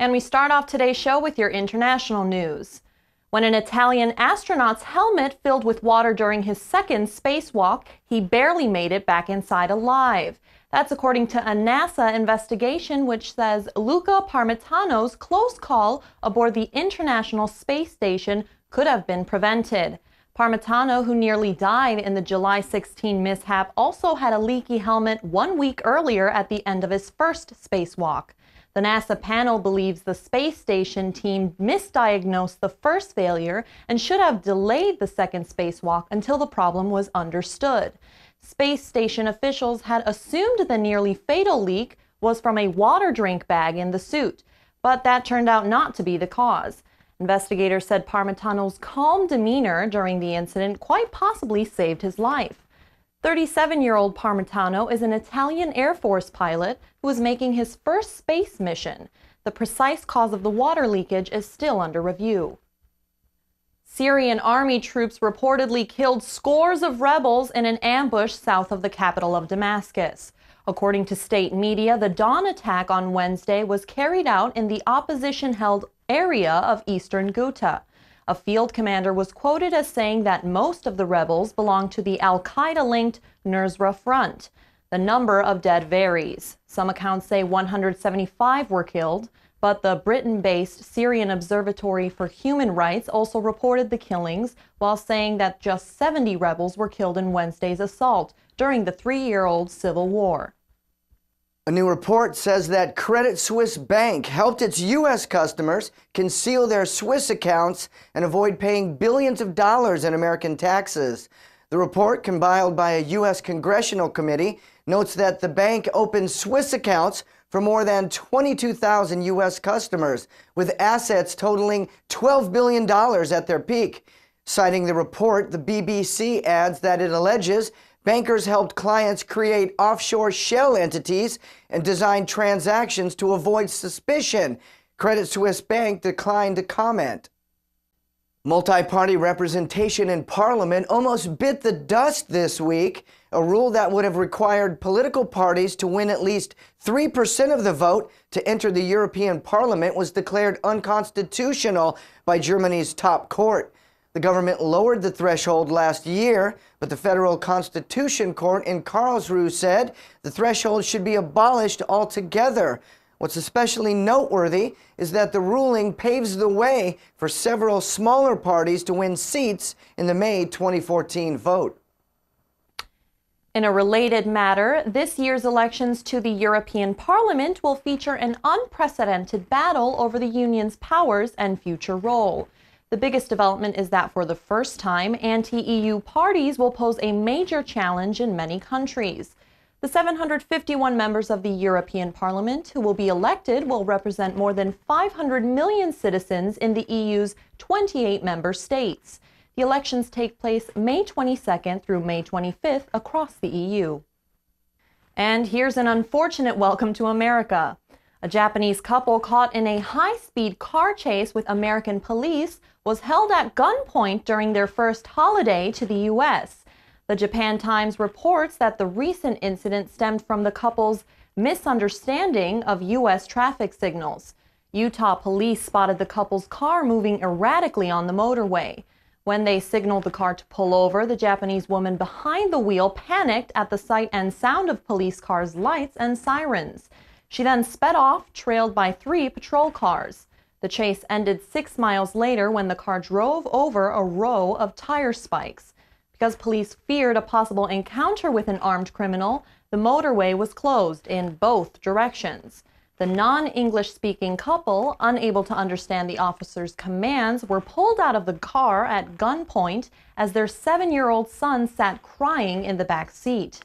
And we start off today's show with your international news. When an Italian astronaut's helmet filled with water during his second spacewalk, he barely made it back inside alive. That's according to a NASA investigation which says Luca Parmitano's close call aboard the International Space Station could have been prevented. Parmitano, who nearly died in the July 16 mishap, also had a leaky helmet 1 week earlier at the end of his first spacewalk. The NASA panel believes the space station team misdiagnosed the first failure and should have delayed the second spacewalk until the problem was understood. Space station officials had assumed the nearly fatal leak was from a water drink bag in the suit, but that turned out not to be the cause. Investigators said Parmitano's calm demeanor during the incident quite possibly saved his life. 37-year-old Parmitano is an Italian Air Force pilot who is making his first space mission. The precise cause of the water leakage is still under review. Syrian army troops reportedly killed scores of rebels in an ambush south of the capital of Damascus. According to state media, the dawn attack on Wednesday was carried out in the opposition-held area of eastern Ghouta. A field commander was quoted as saying that most of the rebels belong to the al-Qaeda-linked Nusra Front. The number of dead varies. Some accounts say 175 were killed, but the Britain-based Syrian Observatory for Human Rights also reported the killings, while saying that just 70 rebels were killed in Wednesday's assault during the 3-year-old civil war. A new report says that Credit Suisse Bank helped its U.S. customers conceal their Swiss accounts and avoid paying billions of dollars in American taxes. The report, compiled by a U.S. congressional committee, notes that the bank opened Swiss accounts for more than 22,000 U.S. customers, with assets totaling $12 billion at their peak. Citing the report, the BBC adds that it alleges bankers helped clients create offshore shell entities and design transactions to avoid suspicion. Credit Suisse Bank declined to comment. Multi-party representation in Parliament almost bit the dust this week. A rule that would have required political parties to win at least 3% of the vote to enter the European Parliament was declared unconstitutional by Germany's top court. The government lowered the threshold last year, but the Federal Constitution Court in Karlsruhe said the threshold should be abolished altogether. What's especially noteworthy is that the ruling paves the way for several smaller parties to win seats in the May 2014 vote. In a related matter, this year's elections to the European Parliament will feature an unprecedented battle over the Union's powers and future role. The biggest development is that for the first time, anti-EU parties will pose a major challenge in many countries. The 751 members of the European Parliament who will be elected will represent more than 500 million citizens in the EU's 28 member states. The elections take place May 22nd through May 25th across the EU. And here's an unfortunate welcome to America. A Japanese couple caught in a high-speed car chase with American police was held at gunpoint during their first holiday to the U.S. The Japan Times reports that the recent incident stemmed from the couple's misunderstanding of U.S. traffic signals. Utah police spotted the couple's car moving erratically on the motorway. When they signaled the car to pull over, the Japanese woman behind the wheel panicked at the sight and sound of police cars' lights and sirens. She then sped off, trailed by 3 patrol cars. The chase ended 6 miles later when the car drove over a row of tire spikes. Because police feared a possible encounter with an armed criminal, the motorway was closed in both directions. The non-English speaking couple, unable to understand the officer's commands, were pulled out of the car at gunpoint as their 7-year-old son sat crying in the back seat.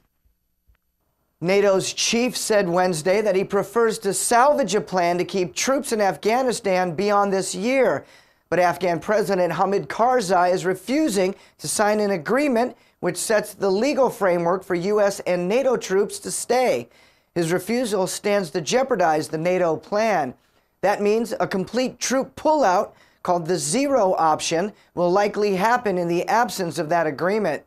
NATO's chief said Wednesday that he prefers to salvage a plan to keep troops in Afghanistan beyond this year. But Afghan President Hamid Karzai is refusing to sign an agreement which sets the legal framework for U.S. and NATO troops to stay. His refusal stands to jeopardize the NATO plan. That means a complete troop pullout, called the zero option, will likely happen in the absence of that agreement.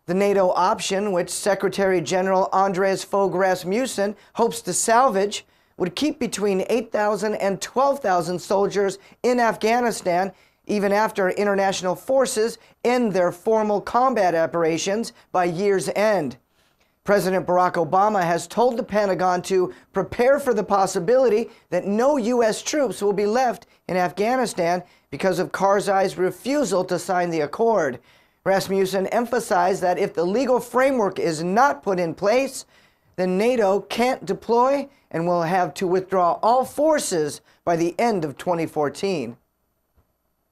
The NATO option, which Secretary General Andreas Fogh Rasmussen hopes to salvage, would keep between 8,000 and 12,000 soldiers in Afghanistan, even after international forces end their formal combat operations by year's end. President Barack Obama has told the Pentagon to prepare for the possibility that no U.S. troops will be left in Afghanistan because of Karzai's refusal to sign the accord. Rasmussen emphasized that if the legal framework is not put in place, then NATO can't deploy and will have to withdraw all forces by the end of 2014.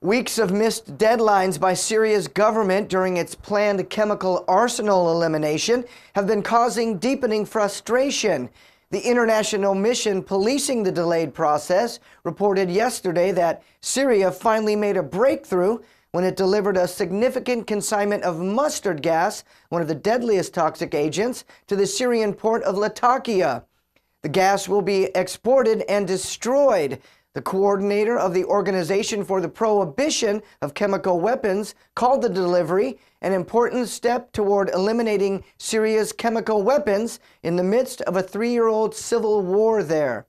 Weeks of missed deadlines by Syria's government during its planned chemical arsenal elimination have been causing deepening frustration. The international mission policing the delayed process reported yesterday that Syria finally made a breakthrough when it delivered a significant consignment of mustard gas, one of the deadliest toxic agents, to the Syrian port of Latakia. The gas will be exported and destroyed. The coordinator of the Organization for the Prohibition of Chemical Weapons called the delivery an important step toward eliminating Syria's chemical weapons in the midst of a 3-year-old civil war there.